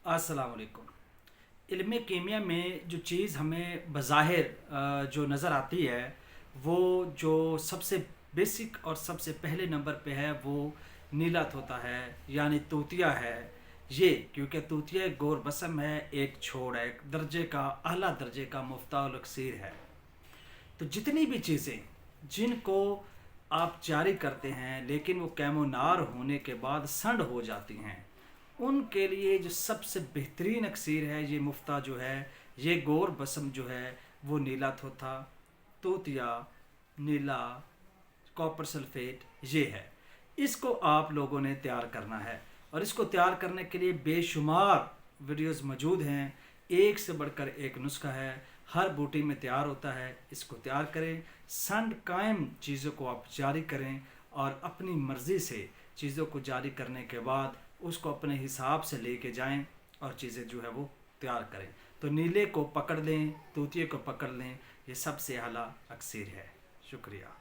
अस्सलाम वालेकुम। इल्म कीमिया में जो चीज़ हमें बज़ाहिर जो नज़र आती है, वो जो सबसे बेसिक और सबसे पहले नंबर पे है वो नीलत होता है, यानी तूतिया है। ये क्योंकि तूतिया एक गौर बसम है, एक छोड़ है, एक दर्जे का आला दर्जे का मुफ्ताउल अक्सीर है। तो जितनी भी चीज़ें जिनको आप जारी करते हैं लेकिन वो कैमोनार होने के बाद संड हो जाती हैं, उनके लिए जो सबसे बेहतरीन अक्सीर है ये मुफ्ता जो है, ये गौर बसम जो है वो नीला थोथा, तोतिया, नीला, कॉपर सल्फेट ये है। इसको आप लोगों ने तैयार करना है और इसको तैयार करने के लिए बेशुमार वीडियोस मौजूद हैं। एक से बढ़कर एक नुस्खा है, हर बूटी में तैयार होता है। इसको तैयार करें, संड कायम चीज़ों को आप जारी करें और अपनी मर्ज़ी से चीज़ों को जारी करने के बाद उसको अपने हिसाब से लेके जाएं और चीज़ें जो है वो तैयार करें। तो नीले को पकड़ लें, तूतिए को पकड़ लें, ये सबसे आला अक्सीर है। शुक्रिया।